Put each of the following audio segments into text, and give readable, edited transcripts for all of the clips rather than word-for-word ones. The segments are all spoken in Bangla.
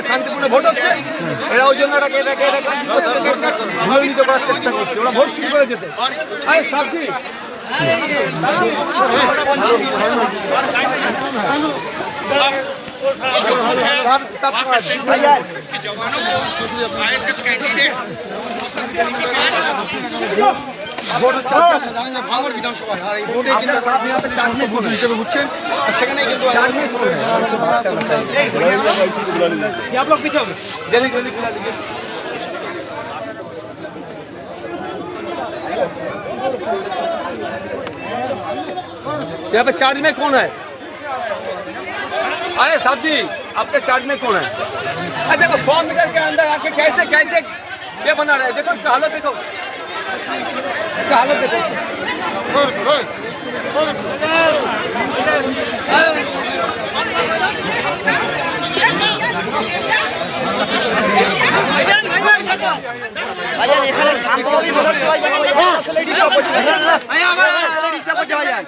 শান্তিপূর্ণ ভোট হচ্ছে, এরা ওই জন্য নিতে করার চেষ্টা করছে, ওরা ভোট চুরি করে যেতে। ভোট হচ্ছে জানেন না ভাঙড় বিধানসভায়, আর এই ভোটে কিন্তু ভোট হিসেবে বুঝছেন, আর সেখানে কিন্তু यहाँ पे चार्ज में कौन है? अरे साहब जी, आपके चार्ज में कौन है? अरे देखो 100 मीटर के अंदर आके कैसे कैसे ये बना रहे हैं, देखो इसका हालत देखो, इसका हालत देखो। ভাইজান এখানে শান্তভাবে ভোট হচ্ছে ভাইজান, ছেলে ডিস্টার্ব করছে ভাইজান, ছেলে ডিস্টার্ব করছে ভাইজান।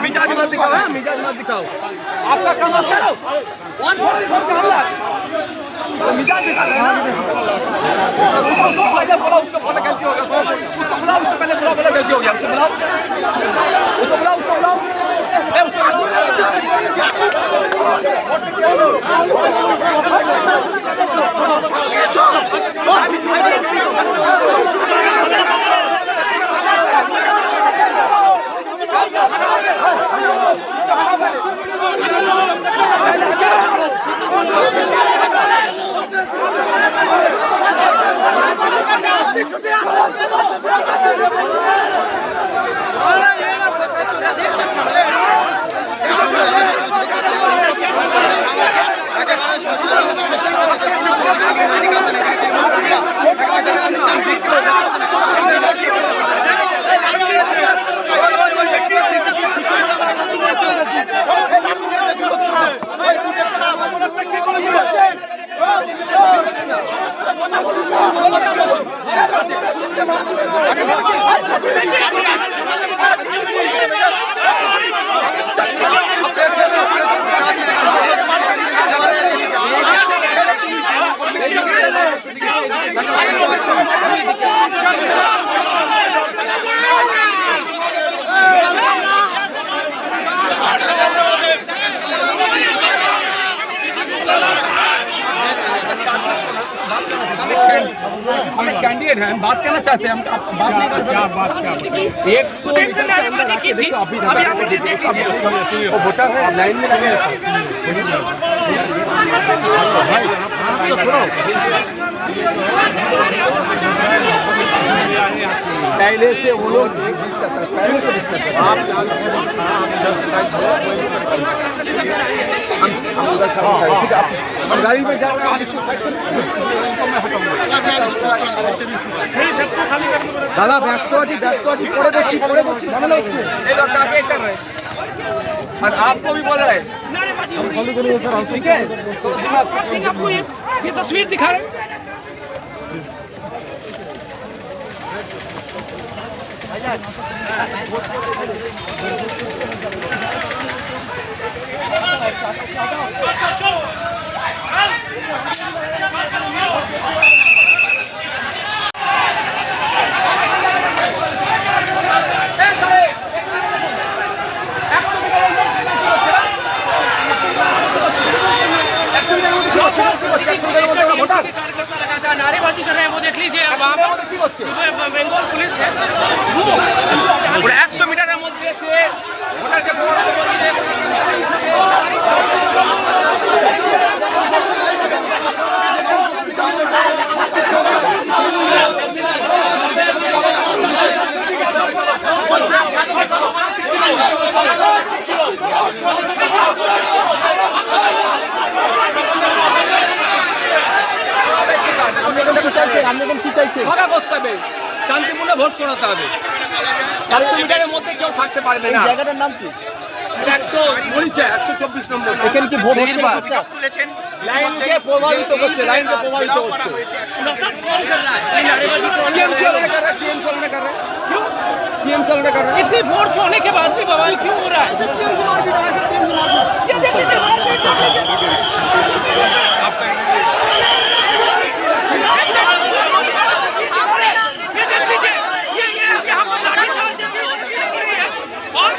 मिजाज मत दिखाओ, मिजाज मत दिखाओ, आपका काम आप करो। 144 का हमला, मिजाज दिखा रहे हैं ना, बोला उसको बोला गलती हो गया, उसको बुलाओ, उसको पहले बुलाओ, बोला गलती हो गया, उसको बुलाओ, उसको बुलाओ, उसको बुलाओ, उसको कैंडिडेट हैं, हम बात करना चाहते हैं, हम बात नहीं कर सकते। 100 मीटर के अंदर आके देखो, अभी वो वोटर है लाइन में लगे हैं। पहले से वो लोग हम गाड़ी में जा रहे हैं, দাদা ব্যস্ত আছি পরে দেখছি ঝামেলা হচ্ছে। ये लोग आगे कर रहे हैं और आपको भी बोल रहे हैं, ठीक है? आपको ये तस्वीर दिखा रहे वहाँ पर কি হচ্ছে बंगाल पुलिस है ওরা 100 মিটারের মধ্যে এসে ভোটারকে প্রভাবিত করছে ভাগা করতে হবে শান্তিপূর্ণ ভোট করাতে হবে 100 মিটারের মধ্যে কেউ থাকতে পারবে না জায়গাটার নাম কি? 100 বলছে 124 নম্বর এখানে কি ভোট হচ্ছে না? লাইনকে প্রভাবিত করছে লাইনকে প্রভাবিত করছে नौशाद कौन कर रहा है ये नारेबाजी कौन कर टीएम रहा है चलने कर रहे क्यों टीएम चलने कर रहे इतनी वोट होने के बाद भी बवाल क्यों हो रहा है ये देखिए ये देख लीजिए ये यहाँ पर लाठीचार्ज जैसी चीज़ें हो रही है और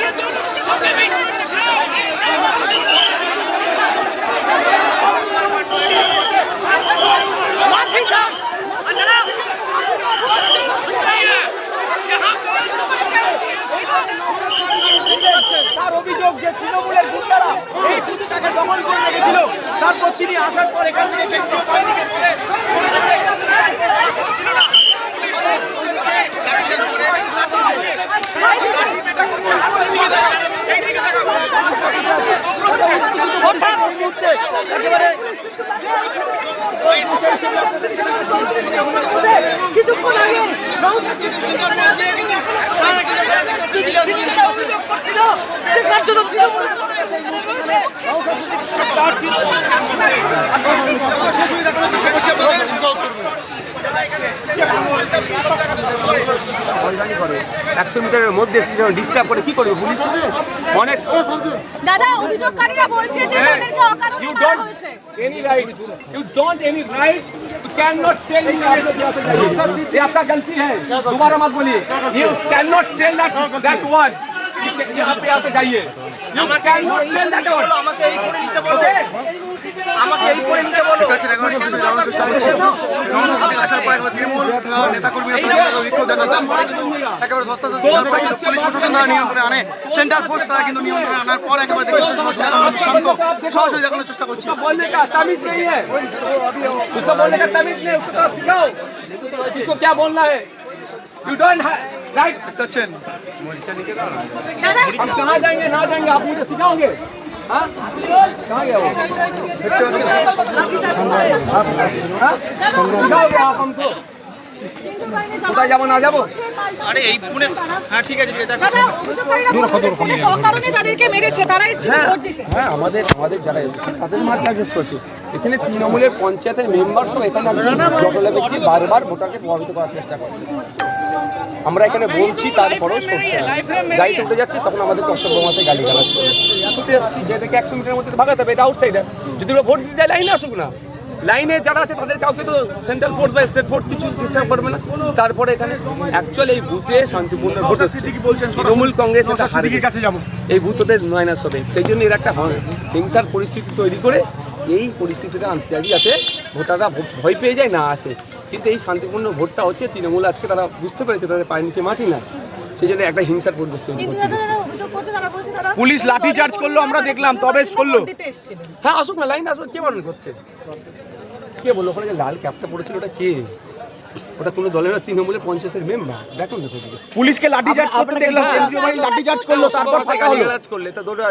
ये दोनों छोटे भी তার অভিযোগ যে তৃণমূলের গুন্ডারা এই টুপিটাকে দখল করে রেখেছিল, তারপর তিনি আসার পর এখান থেকে কেন্দ্রীয় বাহিনীকে তুলে সরে যেতে একেবারে কিছুক্ষণ আগে অভিযোগ করছিল যে কার্যত তৃণমূল করে 100 মিটারের মধ্যে ডিস্টার্ব করে কি করবে পুলিশ অনেক দাদা অভিযোগকারীরা বলছে যে তাদেরকে অকারণে মারা হয়েছে any right you don't any right you cannot tell me ये आपका गलती है दोबारा मत बोलिए you cannot tell that one यहाँ पे आके जाइए you cannot tell that one আমাকে এই করে নিতে বলো, আমাকে এই করে নিতে বলো। ঠিক আছে, এখন সমস্যা জানার চেষ্টা করছি। নমস্কার থেকে আসার পর একবার তৃণমূল নেতাকর্মীরা বিক্ষোভ দেখান, তারপরে কিন্তু একেবারে ধস্তাধস্তি হওয়ার পরে কিন্তু পুলিশ প্রশাসন তারা নিয়ন্ত্রণে আনে, সেন্টার ফোর্স তারা কিন্তু নিয়ন্ত্রণে আনার পর একেবারে দেখতে সরাসরি দেখানোর শান্ত সরাসরি দেখানোর চেষ্টা করছি। बोलने का तमीज नहीं है उसको बोलने का तमीज नहीं उसको तो सिखाओ उसको क्या बोलना है यू डोंट राइट দেখছেন দাদা हम कहाँ जाएंगे ना जाएंगे आप मुझे सिखाओगे हाँ कहाँ गया वो দেখতে পাচ্ছেন हाँ? सिखाओगे आप हमको কোথায় যাবো না যাবো আরে এই পুনে হ্যাঁ ঠিক আছে দাদা অভিযোগকারীরা বলছে যে পুলিশ অকারণে তাদেরকে মেরেছে তারা এসেছিল ভোট দিতে হ্যাঁ আমাদের যারা এসেছে তাদের মাঠ টার্গেট করছে এখানে তৃণমূলের পঞ্চায়েতের মেম্বার সব এখানে জটলা ব্যক্তি বারবার ভোটারকে প্রভাবিত করার চেষ্টা করছে আমরা এখানে বলছি তারপরেও সরছে না গাড়িতে উঠে যাচ্ছে তখন আমাদেরকে অসভ্য মাসে গালি গালাজ করে ছুটে আসছি যে দেখে 100 মিটারের মধ্যে ভাগাতে হবে এটা আউটসাইডার যদি ওরা ভোট দিতে যায় লাইনে আসুক না লাইনে যারা আছে তাদের কাউকে তো সেন্ট্রাল ফোর্স বা স্টেট ফোর্স কিছু ডিস্টার্ব করবে না তারপরে এখানে অ্যাকচুয়ালি এই বুথে শান্তিপূর্ণ ভোট হচ্ছে তৃণমূল কংগ্রেস কাছে যাবো এই বুথ ওদের মাইনাস হবে সেই জন্য এর একটা হিংসার পরিস্থিতি তৈরি করে এই পরিস্থিতিটা আনতে চাই যাতে ভোটাররা ভয় পেয়ে যায় না আসে কিন্তু এই শান্তিপূর্ণ ভোটটা হচ্ছে তৃণমূল আজকে তারা বুঝতে পেরেছে তাদের পায়ের নিচে মাটি না সেই জন্য একটা হিংসার পরিবেশ তৈরি কিন্তু করছে দাদা অভিযোগ করছে তারা বলছে তারা পুলিশ লাঠি চার্জ করলো আমরা দেখলাম, তবে করলো। হ্যাঁ আসুক না লাইন আসুক কে বারণ করছে কে বললো ওখানে যে লাল ক্যাপটা পড়েছিল ওটা কে ওটা কোনো দলের না তৃণমূলের পঞ্চায়েতের মেম্বার দেখুন দেখো পুলিশকে লাঠি চার্জ করতে দেখলাম, কেন্দ্রীয় বাহিনী লাঠি চার্জ করলো, তারপর ফাঁকা হলো। গালাজ করলে তো দৌড়ে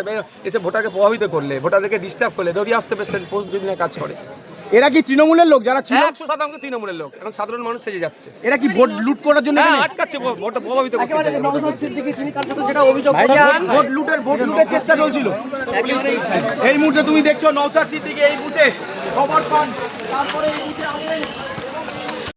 এসে ভোটারকে প্রভাবিত করলে ভোটারদেরকে ডিস্টার্ব করলে দৌড়িয়ে আসতে পেরেছেন পোস্ট যদি না কাজ করে এরা কি তৃণমূলের লোক যারা ছিল? 100% তৃণমূলের লোক এখন সাধারণ মানুষ সেজে যাচ্ছে এরা কি ভোট লুট করার জন্য হ্যাঁ এখানে? আটকাচ্ছে ভোট প্রভাবিত করতে ভোট লুটের চেষ্টা চলছিল। এই মুহূর্তে তুমি দেখছো নওশাদ সিদ্দিকী এই বুথে খবর পান, তারপরে এই